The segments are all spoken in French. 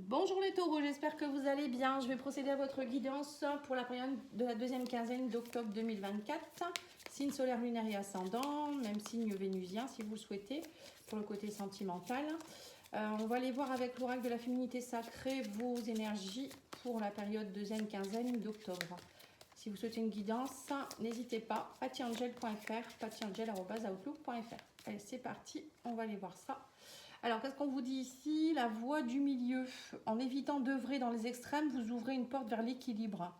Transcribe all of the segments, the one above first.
Bonjour les taureaux, j'espère que vous allez bien. Je vais procéder à votre guidance pour la période de la deuxième quinzaine d'octobre 2024. Signe solaire, lunaire et ascendant, même signe vénusien si vous le souhaitez, pour le côté sentimental. On va aller voir avec l'oracle de la féminité sacrée vos énergies pour la période deuxième quinzaine d'octobre. Si vous souhaitez une guidance, n'hésitez pas, patiangel.fr, patiangel.outlook.fr. Allez, c'est parti, on va aller voir ça. Alors, qu'est-ce qu'on vous dit ici? La voie du milieu. En évitant d'œuvrer dans les extrêmes, vous ouvrez une porte vers l'équilibre.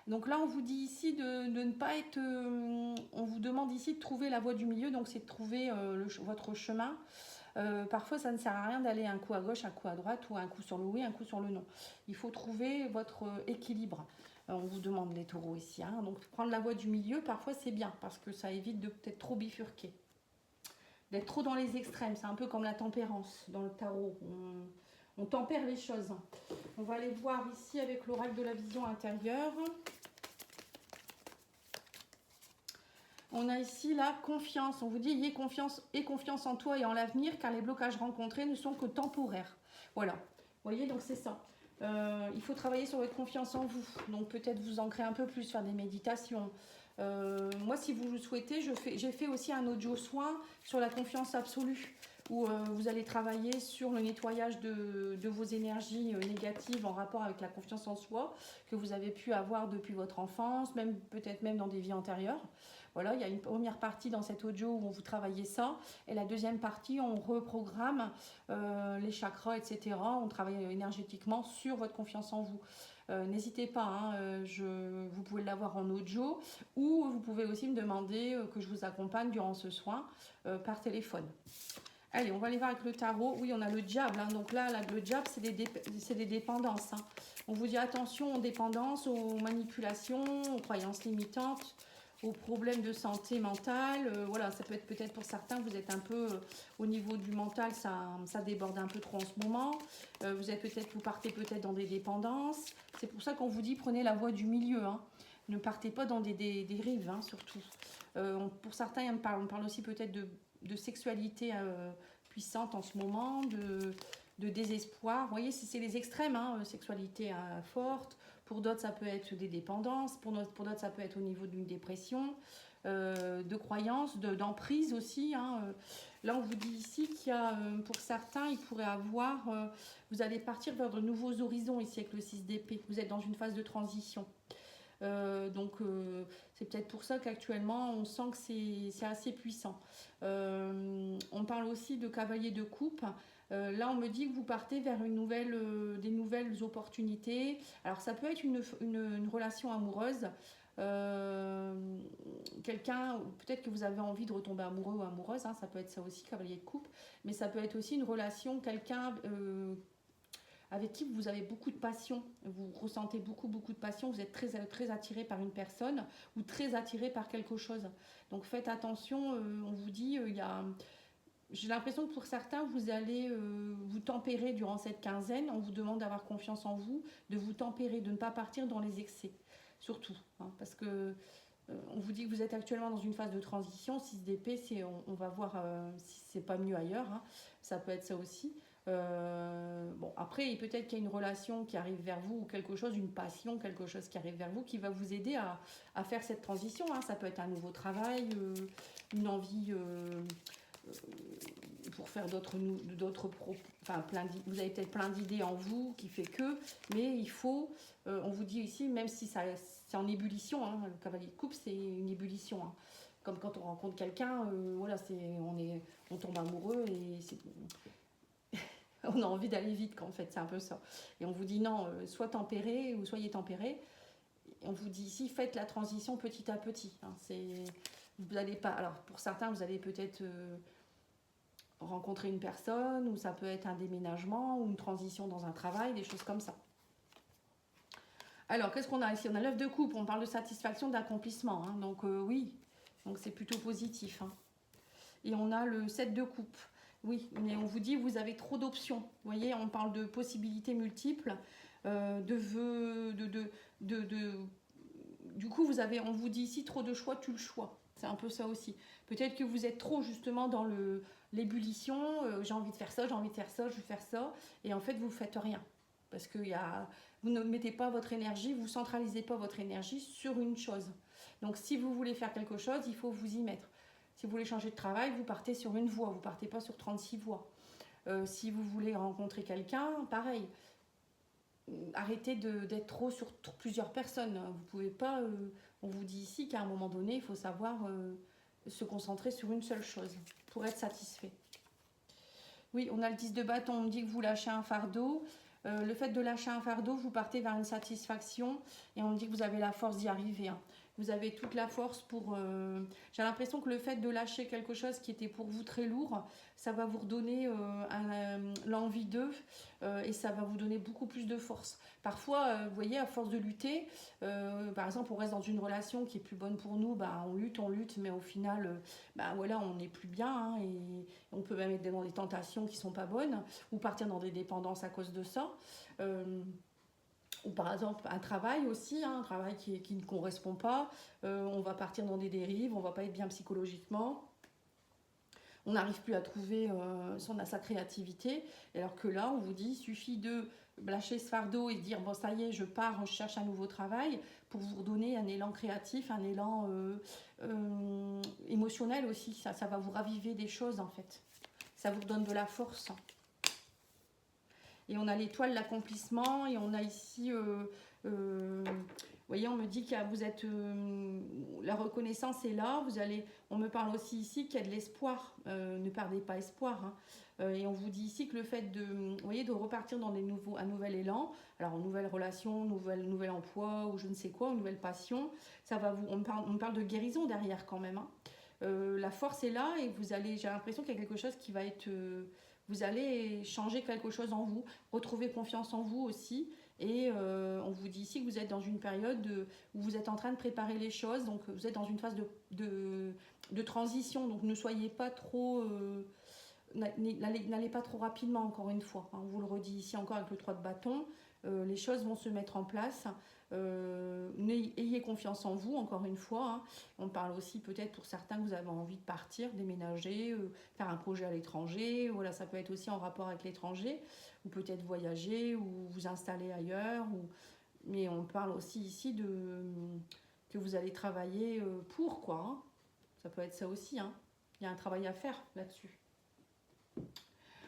Donc là, on vous dit ici de ne pas être... on vous demande ici de trouver la voie du milieu, donc c'est de trouver votre chemin. Parfois, ça ne sert à rien d'aller un coup à gauche, un coup à droite, ou un coup sur le oui, un coup sur le non. Il faut trouver votre équilibre. On vous demande les taureaux ici. Hein. Donc, prendre la voie du milieu, parfois, c'est bien, parce que ça évite de peut-être trop bifurquer. D'être trop dans les extrêmes, c'est un peu comme la tempérance dans le tarot. On tempère les choses. On va aller voir ici avec l'oracle de la vision intérieure. On a ici la confiance. On vous dit, ayez confiance et confiance en toi et en l'avenir, car les blocages rencontrés ne sont que temporaires. Voilà. Vous voyez, donc c'est ça. Il faut travailler sur votre confiance en vous. Donc peut-être vous ancrer un peu plus, faire des méditations. Moi, si vous le souhaitez, j'ai fait aussi un audio soin sur la confiance absolue, où vous allez travailler sur le nettoyage de vos énergies négatives en rapport avec la confiance en soi que vous avez pu avoir depuis votre enfance, même peut-être même dans des vies antérieures. Voilà, il y a une première partie dans cet audio où on vous travaillez ça, et la deuxième partie, on reprogramme les chakras, etc. On travaille énergétiquement sur votre confiance en vous. N'hésitez pas, hein, vous pouvez l'avoir en audio, ou vous pouvez aussi me demander que je vous accompagne durant ce soin par téléphone. Allez, on va aller voir avec le tarot. Oui, on a le diable. Hein. Donc là, le diable, c'est des dépendances. Hein. On vous dit attention aux dépendances, aux manipulations, aux croyances limitantes, aux problèmes de santé mentale. Voilà, ça peut être peut-être pour certains, vous êtes un peu au niveau du mental, ça déborde un peu trop en ce moment. Vous partez peut-être dans des dépendances. C'est pour ça qu'on vous dit prenez la voie du milieu. Hein. Ne partez pas dans des dérives, hein, surtout. Pour certains, on parle aussi peut-être de sexualité puissante en ce moment, de désespoir. Vous voyez, c'est les extrêmes, hein, sexualité forte. Pour d'autres, ça peut être des dépendances. Pour d'autres, ça peut être au niveau d'une dépression, de croyances, d'emprise aussi. Hein. Là, on vous dit ici qu'il y a, pour certains, il pourrait avoir... vous allez partir vers de nouveaux horizons ici avec le 6 d'épée. Vous êtes dans une phase de transition. C'est peut-être pour ça qu'actuellement on sent que c'est assez puissant. On parle aussi de cavalier de coupe. Là on me dit que vous partez vers des nouvelles opportunités. Alors ça peut être une relation amoureuse. Quelqu'un, peut-être que vous avez envie de retomber amoureux ou amoureuse, hein, ça peut être ça aussi, cavalier de coupe, mais ça peut être aussi une relation, quelqu'un avec qui vous avez beaucoup de passion, vous ressentez beaucoup de passion, vous êtes très attiré par une personne ou très attiré par quelque chose. Donc faites attention, on vous dit, j'ai l'impression que pour certains, vous allez vous tempérer durant cette quinzaine, on vous demande d'avoir confiance en vous, de vous tempérer, de ne pas partir dans les excès, surtout, hein, parce que on vous dit que vous êtes actuellement dans une phase de transition, 6 d'épée, on va voir si c'est pas mieux ailleurs, hein, ça peut être ça aussi. Bon, après, peut-être qu'il y a une relation qui arrive vers vous ou quelque chose, une passion, quelque chose qui arrive vers vous qui va vous aider à faire cette transition. Hein. Ça peut être un nouveau travail, une envie pour faire vous avez peut-être plein d'idées en vous qui fait que, mais il faut, on vous dit ici, même si c'est en ébullition, hein, le cavalier de coupe, c'est une ébullition. Hein. Comme quand on rencontre quelqu'un, voilà, on tombe amoureux et on a envie d'aller vite, en fait, c'est un peu ça. Et on vous dit non, soit tempéré ou soyez tempéré. On vous dit ici, faites la transition petit à petit. Hein. Vous n'allez pas. Alors pour certains, vous allez peut-être rencontrer une personne, ou ça peut être un déménagement ou une transition dans un travail, des choses comme ça. Alors qu'est-ce qu'on a ici? On a l'œuf de coupe. On parle de satisfaction, d'accomplissement. Hein. Donc oui, donc c'est plutôt positif. Hein. Et on a le 7 de coupe. Oui, mais on vous dit vous avez trop d'options. Vous voyez, on parle de possibilités multiples, du coup, on vous dit ici trop de choix, tu le choix. C'est un peu ça aussi. Peut-être que vous êtes trop justement dans l'ébullition. J'ai envie de faire ça, j'ai envie de faire ça, je vais faire ça. Et en fait, vous ne faites rien. Parce que vous ne mettez pas votre énergie, vous centralisez pas votre énergie sur une chose. Donc si vous voulez faire quelque chose, il faut vous y mettre. Si vous voulez changer de travail, vous partez sur une voie, vous partez pas sur 36 voies. Si vous voulez rencontrer quelqu'un, pareil. Arrêtez d'être trop sur plusieurs personnes. Vous pouvez pas. On vous dit ici qu'à un moment donné, il faut savoir se concentrer sur une seule chose pour être satisfait. Oui, on a le 10 de bâton, on me dit que vous lâchez un fardeau. Le fait de lâcher un fardeau, vous partez vers une satisfaction et on me dit que vous avez la force d'y arriver. Hein. Vous avez toute la force pour... J'ai l'impression que le fait de lâcher quelque chose qui était pour vous très lourd, ça va vous redonner l'envie d'eux et ça va vous donner beaucoup plus de force. Parfois, vous voyez, à force de lutter, par exemple, on reste dans une relation qui est plus bonne pour nous, bah, on lutte, mais au final, bah, voilà, on n'est plus bien hein, et on peut même être dans des tentations qui ne sont pas bonnes ou partir dans des dépendances à cause de ça. Ou par exemple un travail aussi, hein, un travail qui ne correspond pas, on va partir dans des dérives, on ne va pas être bien psychologiquement, on n'arrive plus à trouver sa créativité, alors que là on vous dit il suffit de lâcher ce fardeau et dire bon ça y est je pars, je cherche un nouveau travail pour vous redonner un élan créatif, un élan émotionnel aussi, ça va vous raviver des choses en fait, ça vous donne de la force. Et on a l'étoile, l'accomplissement, et on a ici, vous voyez, on me dit que vous êtes, la reconnaissance est là, on me parle aussi ici qu'il y a de l'espoir, ne perdez pas espoir, hein. Et on vous dit ici que le fait de, vous voyez, de repartir dans un nouvel élan, alors une nouvelle relation, nouvel emploi, ou je ne sais quoi, une nouvelle passion, ça va on me parle de guérison derrière quand même, hein. La force est là et j'ai l'impression qu'il y a quelque chose qui va être... vous allez changer quelque chose en vous, retrouver confiance en vous aussi. Et on vous dit ici que vous êtes dans une période où vous êtes en train de préparer les choses, donc vous êtes dans une phase de transition, donc ne soyez pas trop... n'allez pas trop rapidement encore une fois, hein. On vous le redit ici encore avec le 3 de bâton, les choses vont se mettre en place. Ayez confiance en vous encore une fois, hein. On parle aussi peut-être pour certains que vous avez envie de partir, déménager, faire un projet à l'étranger, voilà, ça peut être aussi en rapport avec l'étranger, ou peut-être voyager ou vous installer ailleurs, mais on parle aussi ici que vous allez travailler pour quoi, hein. Ça peut être ça aussi, hein. Il y a un travail à faire là-dessus.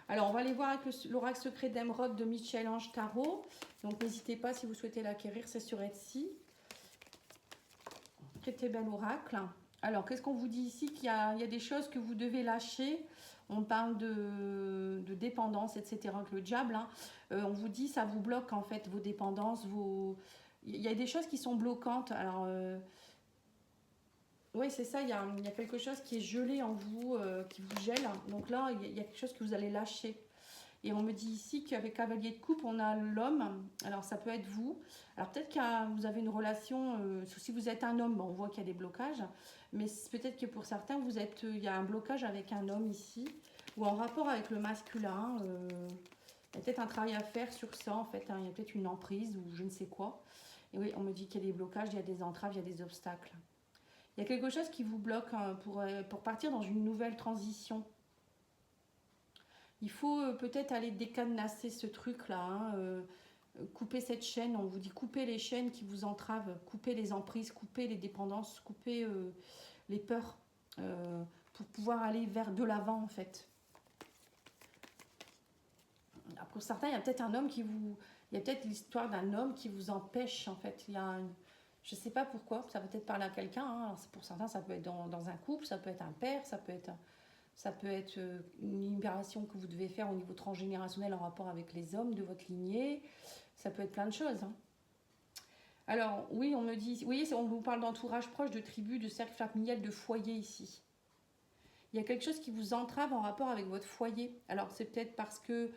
Alors, on va aller voir avec l'oracle secret d'Emeraude de Michel-Ange Tarot. Donc, n'hésitez pas si vous souhaitez l'acquérir, c'est sur Etsy. Très bel oracle. Alors, qu'est-ce qu'on vous dit ici? Qu'il y a des choses que vous devez lâcher. On parle de dépendance, etc. avec le diable, hein. On vous dit ça vous bloque en fait vos dépendances. Il y a des choses qui sont bloquantes. Alors, oui, c'est ça, il y a quelque chose qui est gelé en vous, qui vous gèle. Donc là, il y a quelque chose que vous allez lâcher. Et on me dit ici qu'avec Cavalier de Coupe, on a l'homme. Alors ça peut être vous. Alors peut-être que vous avez une relation, si vous êtes un homme, bon, on voit qu'il y a des blocages. Mais peut-être que pour certains, il y a un blocage avec un homme ici. Ou en rapport avec le masculin. Il y a peut-être un travail à faire sur ça en fait, hein. Il y a peut-être une emprise ou je ne sais quoi. Et oui, on me dit qu'il y a des blocages, il y a des entraves, il y a des obstacles. Il y a quelque chose qui vous bloque hein, pour partir dans une nouvelle transition. Il faut peut-être aller décadenasser ce truc-là, hein, couper cette chaîne. On vous dit couper les chaînes qui vous entravent, couper les emprises, couper les dépendances, couper les peurs pour pouvoir aller vers de l'avant en fait. Alors, pour certains, il y a peut-être un homme qui vous... Il y a peut-être l'histoire d'un homme qui vous empêche en fait. Il y a je ne sais pas pourquoi, ça peut être parler à quelqu'un, hein. Pour certains ça peut être dans un couple, ça peut être un père, ça peut être une libération que vous devez faire au niveau transgénérationnel en rapport avec les hommes de votre lignée, ça peut être plein de choses, hein. Alors oui, on me dit, vous voyez, on vous parle d'entourage proche, de tribu, de cercle familial, de foyer ici. Il y a quelque chose qui vous entrave en rapport avec votre foyer. Alors c'est peut-être parce que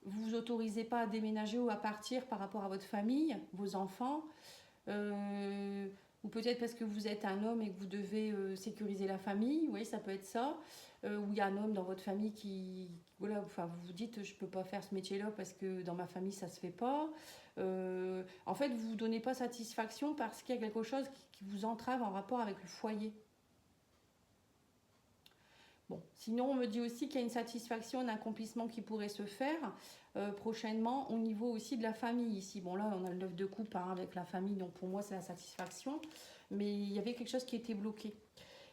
vous ne vous autorisez pas à déménager ou à partir par rapport à votre famille, vos enfants, ou peut-être parce que vous êtes un homme et que vous devez sécuriser la famille, oui, ça peut être ça, ou il y a un homme dans votre famille qui, voilà, enfin, vous vous dites je peux pas faire ce métier-là parce que dans ma famille ça se fait pas. En fait, vous vous donnez pas satisfaction parce qu'il y a quelque chose qui vous entrave en rapport avec le foyer. Bon, sinon on me dit aussi qu'il y a une satisfaction, un accomplissement qui pourrait se faire prochainement au niveau aussi de la famille ici. Bon là on a le 9 de coupe hein, avec la famille, donc pour moi c'est la satisfaction, mais il y avait quelque chose qui était bloqué.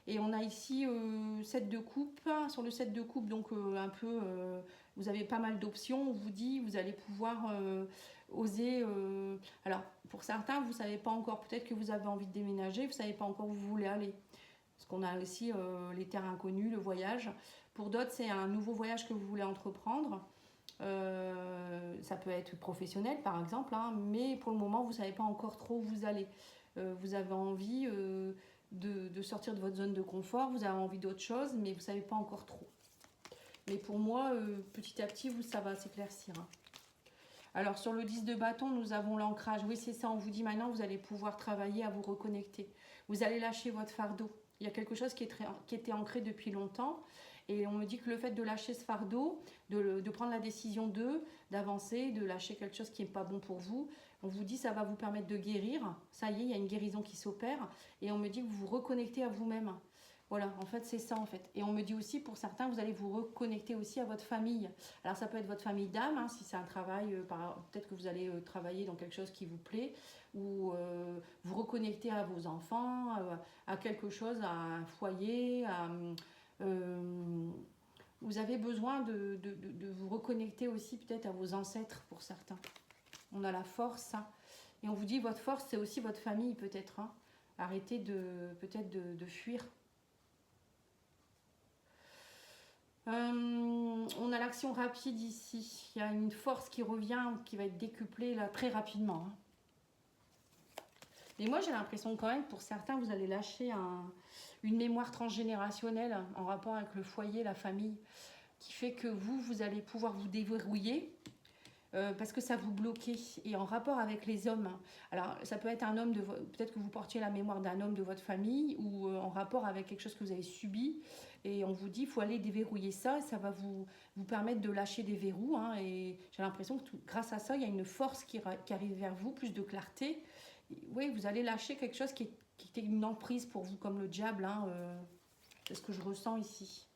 Et on a ici 7 de coupe, sur le 7 de coupe, donc un peu, vous avez pas mal d'options, on vous dit, vous allez pouvoir oser, alors pour certains vous savez pas encore, peut-être que vous avez envie de déménager, vous savez pas encore où vous voulez aller. Parce qu'on a aussi les terres inconnues, le voyage. Pour d'autres, c'est un nouveau voyage que vous voulez entreprendre. Ça peut être professionnel, par exemple, hein, mais pour le moment, vous ne savez pas encore trop où vous allez. Vous avez envie de sortir de votre zone de confort, vous avez envie d'autre chose, mais vous ne savez pas encore trop. Mais pour moi, petit à petit, ça va s'éclaircir. Hein. Alors, sur le 10 de bâton, nous avons l'ancrage. Oui, c'est ça, on vous dit maintenant, vous allez pouvoir travailler à vous reconnecter. Vous allez lâcher votre fardeau. Il y a quelque chose qui était ancré depuis longtemps. Et on me dit que le fait de lâcher ce fardeau, de prendre la décision d'avancer, de lâcher quelque chose qui n'est pas bon pour vous, on vous dit que ça va vous permettre de guérir. Ça y est, il y a une guérison qui s'opère. Et on me dit que vous vous reconnectez à vous-même. Voilà, en fait, c'est ça, en fait. Et on me dit aussi, pour certains, vous allez vous reconnecter aussi à votre famille. Alors, ça peut être votre famille d'âme, hein, si c'est un travail, peut-être que vous allez travailler dans quelque chose qui vous plaît, ou vous reconnecter à vos enfants, à quelque chose, à un foyer, vous avez besoin de vous reconnecter aussi peut-être à vos ancêtres, pour certains. On a la force, hein. Et on vous dit, votre force, c'est aussi votre famille, peut-être. Hein. Arrêtez peut-être de fuir. On a l'action rapide ici. Il y a une force qui revient, qui va être décuplée là, très rapidement. Hein. Mais moi, j'ai l'impression quand même, pour certains, vous allez lâcher une mémoire transgénérationnelle en rapport avec le foyer, la famille, qui fait que vous allez pouvoir vous déverrouiller parce que ça vous bloquait. Et en rapport avec les hommes, alors ça peut être un homme, peut-être que vous portiez la mémoire d'un homme de votre famille ou en rapport avec quelque chose que vous avez subi. Et on vous dit, il faut aller déverrouiller ça, et ça va vous permettre de lâcher des verrous. Hein, et j'ai l'impression que grâce à ça, il y a une force qui arrive vers vous, plus de clarté. Et, oui, vous allez lâcher quelque chose qui était une emprise pour vous, comme le diable. Hein, c'est ce que je ressens ici.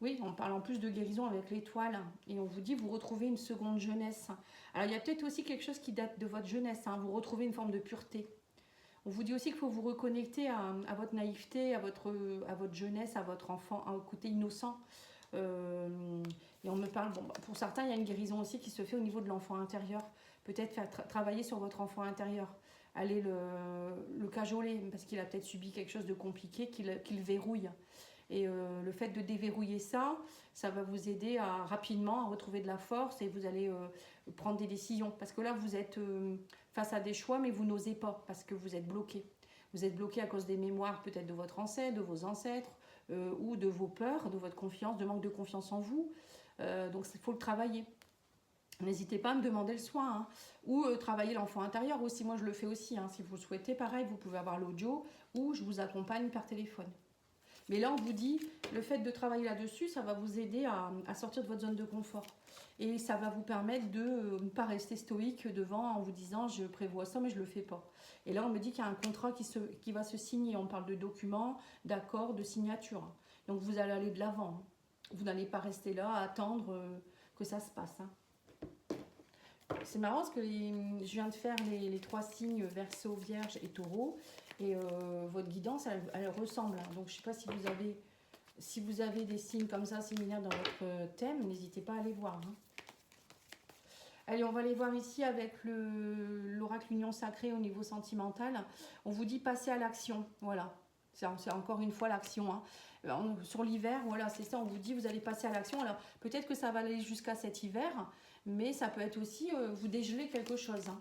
Oui, on parle en plus de guérison avec l'étoile. Et on vous dit, vous retrouvez une seconde jeunesse. Alors, il y a peut-être aussi quelque chose qui date de votre jeunesse. Hein, vous retrouvez une forme de pureté. On vous dit aussi qu'il faut vous reconnecter à votre naïveté, à votre jeunesse, à votre enfant, à côté innocent. Et on me parle, bon, pour certains, il y a une guérison aussi qui se fait au niveau de l'enfant intérieur. Peut-être faire travailler sur votre enfant intérieur. Aller le cajoler, parce qu'il a peut-être subi quelque chose de compliqué qu'il verrouille. Et le fait de déverrouiller ça, ça va vous aider rapidement à retrouver de la force et vous allez prendre des décisions. Parce que là, vous êtes face à des choix, mais vous n'osez pas parce que vous êtes bloqué. Vous êtes bloqué à cause des mémoires peut-être de votre ancêtre, de vos ancêtres, ou de vos peurs, de votre confiance, de manque de confiance en vous. Donc il faut le travailler. N'hésitez pas à me demander le soin. Hein. Ou travailler l'enfant intérieur aussi. Moi, je le fais aussi. Hein. Si vous le souhaitez, pareil, vous pouvez avoir l'audio ou je vous accompagne par téléphone. Mais là, on vous dit, le fait de travailler là-dessus, ça va vous aider à sortir de votre zone de confort. Et ça va vous permettre de ne pas rester stoïque devant en vous disant, je prévois ça, mais je ne le fais pas. Et là, on me dit qu'il y a un contrat qui va se signer. On parle de documents, d'accords, de signature. Donc, vous allez aller de l'avant. Vous n'allez pas rester là à attendre que ça se passe. Hein. C'est marrant parce que je viens de faire les 3 signes Verseau, Vierge et Taureau. Et votre guidance, elle ressemble. Hein. Donc, je ne sais pas si vous avez des signes comme ça, similaires dans votre thème, n'hésitez pas à les voir. Hein. Allez, on va les voir ici avec l'oracle Union Sacrée au niveau sentimental. On vous dit passer à l'action. Voilà. C'est encore une fois l'action. Hein. Sur l'hiver, voilà, c'est ça. On vous dit, vous allez passer à l'action. Alors, peut-être que ça va aller jusqu'à cet hiver, mais ça peut être aussi vous dégeler quelque chose. Hein.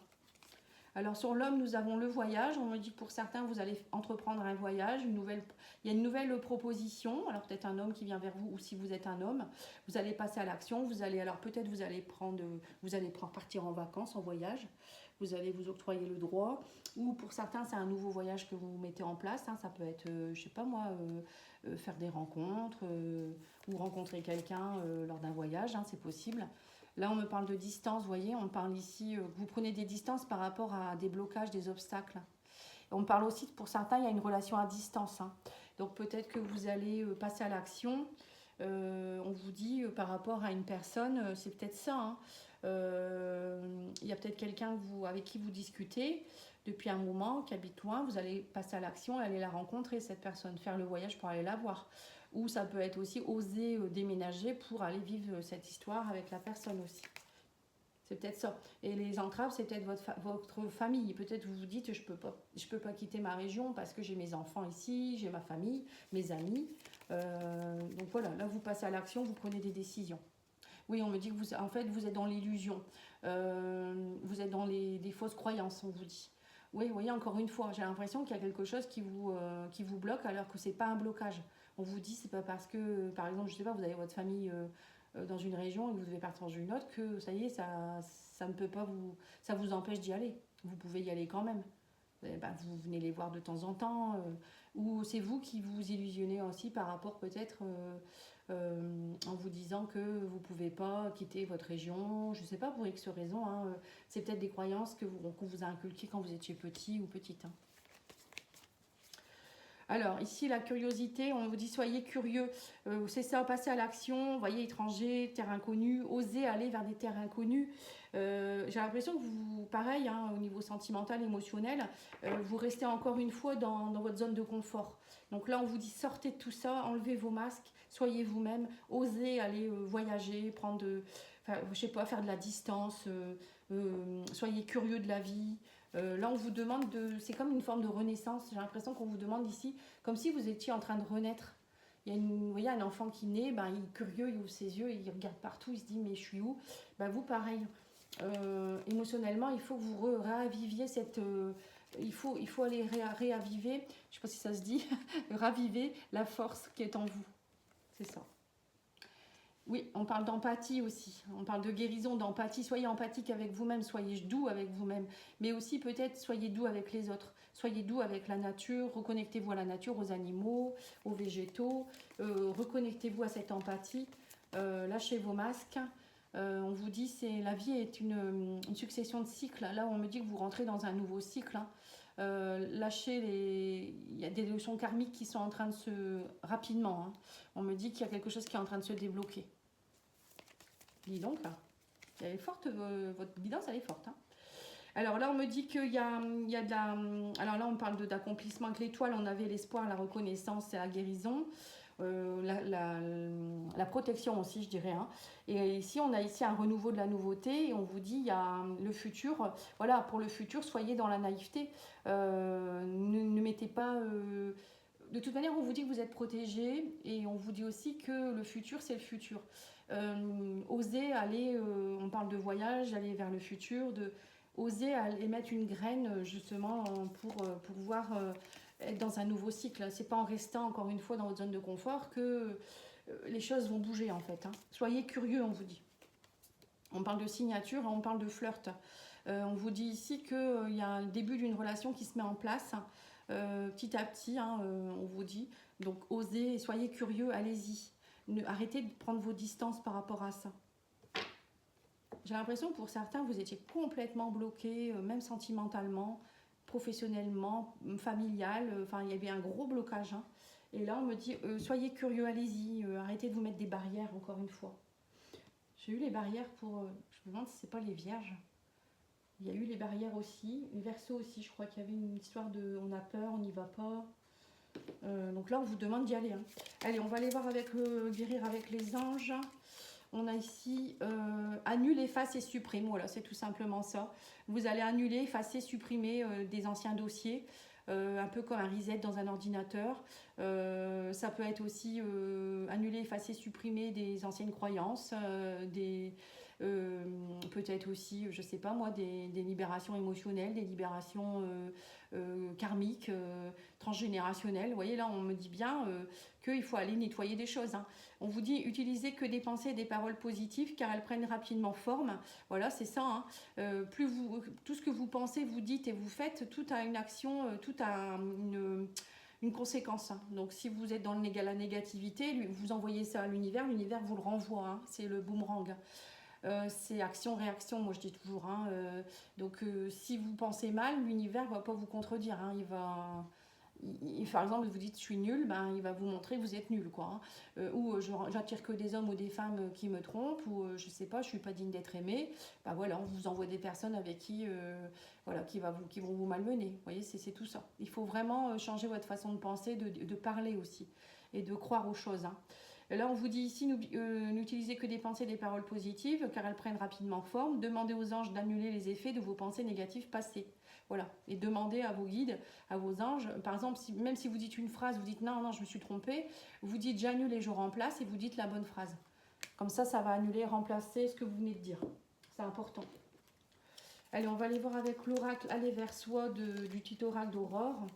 Alors sur l'homme, nous avons le voyage. On me dit que pour certains, vous allez entreprendre un voyage. Il y a une nouvelle proposition. Alors peut-être un homme qui vient vers vous, ou si vous êtes un homme, vous allez passer à l'action. Peut-être vous allez partir en vacances, en voyage. Vous allez vous octroyer le droit. Ou pour certains, c'est un nouveau voyage que vous mettez en place. Hein. Ça peut être, je sais pas moi, faire des rencontres ou rencontrer quelqu'un lors d'un voyage. Hein, c'est possible. Là, on me parle de distance, vous voyez, on parle ici, vous prenez des distances par rapport à des blocages, des obstacles. Et on parle aussi, pour certains, il y a une relation à distance. Hein. Donc peut-être que vous allez passer à l'action On vous dit par rapport à une personne, c'est peut-être ça. Hein. Il y a peut-être quelqu'un avec qui vous discutez depuis un moment, qui habite loin, vous allez passer à l'action, aller la rencontrer, cette personne, faire le voyage pour aller la voir. Ou ça peut être aussi oser déménager pour aller vivre cette histoire avec la personne aussi. C'est peut-être ça. Et les entraves, c'est peut-être votre famille. Peut-être vous vous dites, je peux pas quitter ma région parce que j'ai mes enfants ici, j'ai ma famille, mes amis. Donc voilà, là vous passez à l'action, vous prenez des décisions. Oui, on me dit que en fait, vous êtes dans l'illusion. Vous êtes dans des fausses croyances, on vous dit. Oui, vous voyez, encore une fois, j'ai l'impression qu'il y a quelque chose qui vous bloque alors que c'est pas un blocage. On vous dit, c'est pas parce que, par exemple, je sais pas, vous avez votre famille dans une région et que vous devez partir dans une autre que ça y est, ça ne peut pas ça vous empêche d'y aller. Vous pouvez y aller quand même. Vous venez les voir de temps en temps, ou c'est vous qui vous illusionnez aussi par rapport peut-être en vous disant que vous ne pouvez pas quitter votre région, je ne sais pas pour X raison, hein, c'est peut-être des croyances qu'on vous a inculquées quand vous étiez petit ou petite. Hein. Alors, ici, la curiosité, on vous dit soyez curieux, c'est ça, passer à l'action, voyez, étranger, terre inconnue, osez aller vers des terres inconnues. J'ai l'impression que vous, pareil, hein, au niveau sentimental, émotionnel, vous restez encore une fois dans votre zone de confort. Donc là, on vous dit sortez de tout ça, enlevez vos masques, soyez vous-même, osez aller voyager, je sais pas, faire de la distance, soyez curieux de la vie. Là, on vous demande c'est comme une forme de renaissance. J'ai l'impression qu'on vous demande ici, comme si vous étiez en train de renaître. Vous voyez, un enfant qui naît, il est curieux, il ouvre ses yeux, il regarde partout, il se dit mais je suis où? Vous, pareil. Émotionnellement, il faut que vous réaviviez il faut aller réaviver, je ne sais pas si ça se dit, raviver la force qui est en vous. C'est ça. Oui, on parle d'empathie aussi. On parle de guérison, d'empathie. Soyez empathique avec vous-même, soyez doux avec vous-même. Mais aussi peut-être soyez doux avec les autres. Soyez doux avec la nature. Reconnectez-vous à la nature, aux animaux, aux végétaux. Reconnectez-vous à cette empathie. Lâchez vos masques. On vous dit la vie est une succession de cycles. Là, on me dit que vous rentrez dans un nouveau cycle. Lâchez il y a des leçons karmiques qui sont en train de rapidement. Hein. On me dit qu'il y a quelque chose qui est en train de se débloquer. Dis donc, là. Elle est forte, votre guidance, elle est forte. Hein. Alors là, on me dit qu'il y a de la... Alors là, on parle d'accomplissement avec l'étoile. On avait l'espoir, la reconnaissance et la guérison. La protection aussi, je dirais. Hein. Et ici, on a ici un renouveau de la nouveauté. Et on vous dit, il y a le futur. Voilà, pour le futur, soyez dans la naïveté. Ne mettez pas... de toute manière, on vous dit que vous êtes protégé. Et on vous dit aussi que le futur, c'est le futur. Osez aller, on parle de voyage, aller vers le futur, oser aller mettre une graine justement pour pouvoir être dans un nouveau cycle. C'est pas en restant encore une fois dans votre zone de confort que les choses vont bouger en fait. Hein. Soyez curieux, on vous dit. On parle de signature, on parle de flirt. On vous dit ici qu'il y a un début d'une relation qui se met en place petit à petit, hein, on vous dit. Donc osez, soyez curieux, allez-y. Arrêtez de prendre vos distances par rapport à ça. J'ai l'impression que pour certains, vous étiez complètement bloqués, même sentimentalement, professionnellement, familial. Enfin, il y avait un gros blocage. Hein. Et là, on me dit, soyez curieux, allez-y. Arrêtez de vous mettre des barrières, encore une fois. J'ai eu les barrières pour... je me demande si c'est pas les vierges. Il y a eu les barrières aussi. Les verseaux aussi, je crois qu'il y avait une histoire de... on a peur, on n'y va pas. Donc là, on vous demande d'y aller. Hein. Allez, on va aller voir guérir avec les anges. On a ici annule, efface et supprime. Voilà, c'est tout simplement ça. Vous allez annuler, effacer, supprimer des anciens dossiers, un peu comme un reset dans un ordinateur. Ça peut être aussi annuler, effacer, supprimer des anciennes croyances, peut-être aussi, je sais pas moi, des libérations émotionnelles, des libérations karmiques, transgénérationnelles. Vous voyez, là, on me dit bien qu'il faut aller nettoyer des choses. Hein. On vous dit, utilisez que des pensées et des paroles positives, car elles prennent rapidement forme. Voilà, c'est ça. Hein. Tout ce que vous pensez, vous dites et vous faites, tout a une action, tout a une conséquence. Hein. Donc, si vous êtes dans la négativité, vous envoyez ça à l'univers vous le renvoie. Hein. C'est le boomerang. C'est action-réaction, moi je dis toujours. Hein, donc si vous pensez mal, l'univers ne va pas vous contredire. Hein, Par exemple, vous dites je suis nul, ben, il va vous montrer que vous êtes nul, quoi. Hein. Ou j'attire que des hommes ou des femmes qui me trompent, ou je sais pas, je suis pas digne d'être aimée. Ben voilà, on vous envoie des personnes avec qui, voilà, qui vont vous malmener. Vous voyez, c'est tout ça. Il faut vraiment changer votre façon de penser, de parler aussi, et de croire aux choses. Hein. Et là, on vous dit ici, n'utilisez que des pensées, des paroles positives, car elles prennent rapidement forme. Demandez aux anges d'annuler les effets de vos pensées négatives passées. Voilà, et demandez à vos guides, à vos anges, par exemple, même si vous dites une phrase, vous dites non, non, je me suis trompée, vous dites j'annule et je remplace, et vous dites la bonne phrase. Comme ça va annuler, remplacer ce que vous venez de dire. C'est important. Allez, on va aller voir avec l'oracle Aller vers soi du tutorat d'Aurore.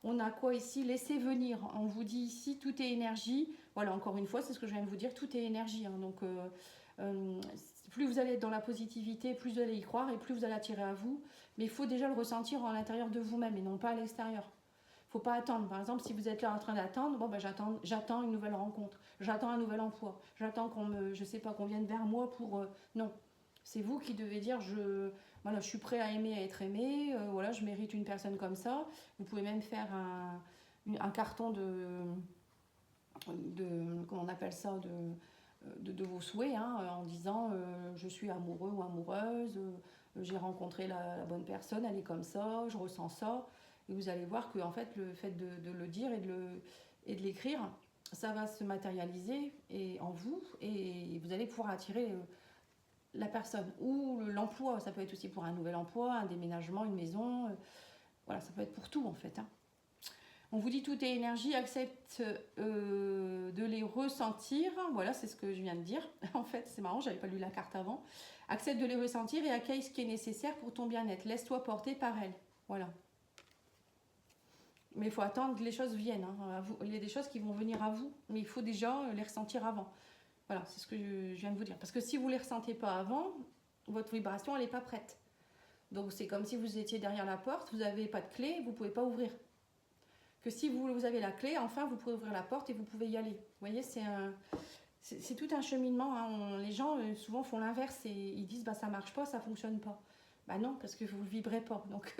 On a quoi ici? Laissez venir. On vous dit ici, tout est énergie. Voilà, encore une fois, c'est ce que je viens de vous dire, tout est énergie. Hein. Donc, plus vous allez être dans la positivité, plus vous allez y croire et plus vous allez attirer à vous. Mais il faut déjà le ressentir à l'intérieur de vous-même et non pas à l'extérieur. Il ne faut pas attendre. Par exemple, si vous êtes là en train d'attendre, bon, ben, j'attends une nouvelle rencontre, j'attends un nouvel emploi, j'attends je sais pas, qu'on vienne vers moi pour... non, c'est vous qui devez dire, voilà, je suis prêt à aimer, à être aimé, voilà, je mérite une personne comme ça. Vous pouvez même faire un carton comment on appelle ça, de vos souhaits, hein, en disant je suis amoureux ou amoureuse, j'ai rencontré la bonne personne, elle est comme ça, je ressens ça. Et vous allez voir que en fait, le fait de le dire et de l'écrire, ça va se matérialiser en vous et vous allez pouvoir attirer la personne ou l'emploi. Ça peut être aussi pour un nouvel emploi, un déménagement, une maison. Voilà, ça peut être pour tout en fait. Hein. On vous dit tout est énergie, accepte de les ressentir. Voilà, c'est ce que je viens de dire. En fait, c'est marrant, j'avais pas lu la carte avant. Accepte de les ressentir et accueille ce qui est nécessaire pour ton bien-être. Laisse-toi porter par elle. Voilà. Mais il faut attendre que les choses viennent. Hein. Il y a des choses qui vont venir à vous, mais il faut déjà les ressentir avant. Voilà, c'est ce que je viens de vous dire. Parce que si vous ne les ressentez pas avant, votre vibration, elle n'est pas prête. Donc c'est comme si vous étiez derrière la porte, vous n'avez pas de clé, vous ne pouvez pas ouvrir. Que si vous avez la clé, enfin, vous pouvez ouvrir la porte et vous pouvez y aller. Vous voyez, c'est tout un cheminement. Hein. Les gens, souvent, font l'inverse et ils disent, bah, ça ne marche pas, ça ne fonctionne pas. Bah non, parce que vous ne vibrez pas. Donc,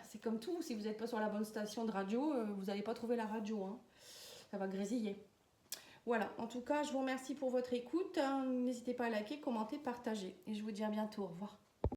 c'est comme tout. Si vous n'êtes pas sur la bonne station de radio, vous n'allez pas trouver la radio. Hein. Ça va grésiller. Voilà, en tout cas, je vous remercie pour votre écoute. N'hésitez pas à liker, commenter, partager. Et je vous dis à bientôt. Au revoir.